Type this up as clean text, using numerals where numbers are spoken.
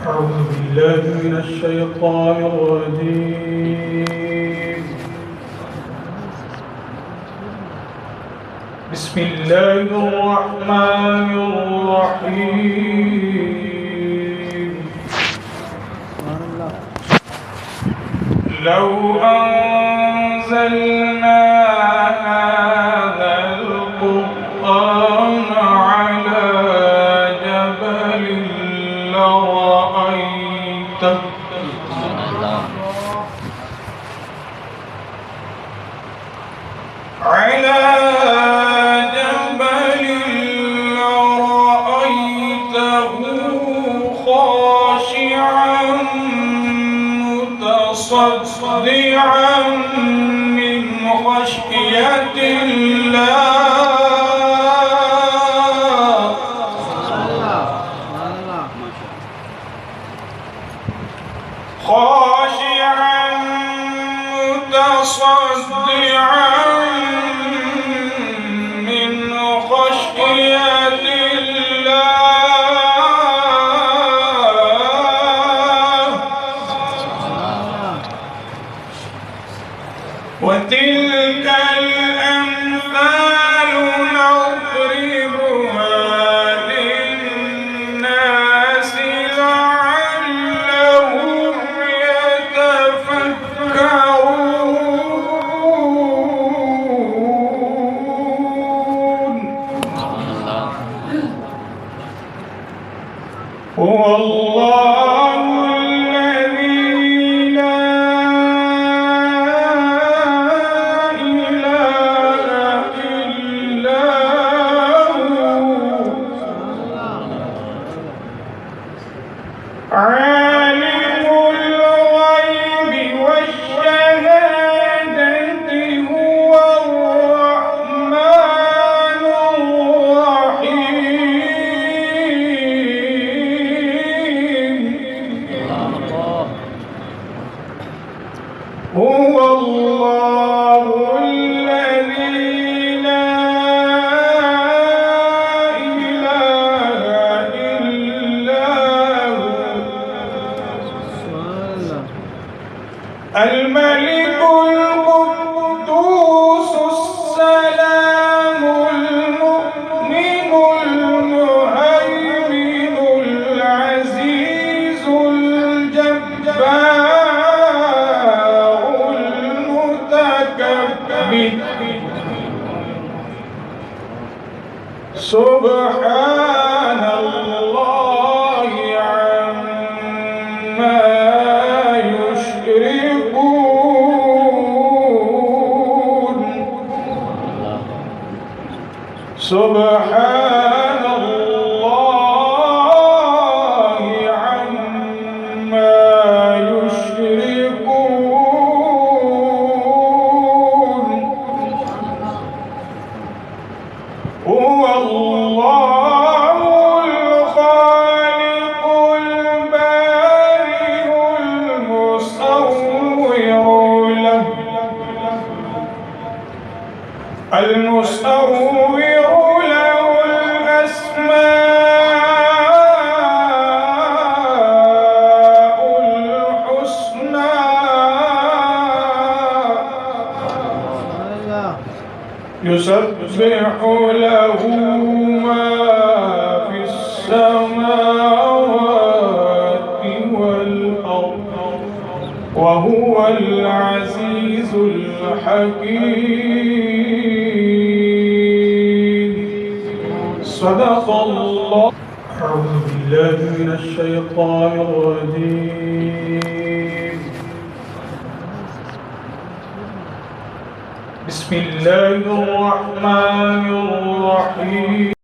أعوذ بالله من الشيطان الرجيم. بسم الله الرحمن الرحيم. لو أنزلنا هذا القرآن على جبل لرأيته خاشعا متصدعا من خشية الله. خاشعا متصدعا من خشية وتلك الأمثال نضربها للناس لعلهم يتفكرون. هو الله عالم الغيب والشهادة هو الرحمن الرحيم. هو الله الذي لا الملك القدوس السلام المؤمن المهيمن العزيز الجبار المتكبر. سبحان الله عما سبحان الله عما يشركون. هو الله الخالق البارئ المصور له يسبح له ما في السماوات والأرض وهو العزيز الحكيم. صدق الله. أعوذ بالله من الشيطان الرجيم. بسم الله الرحمن الرحيم.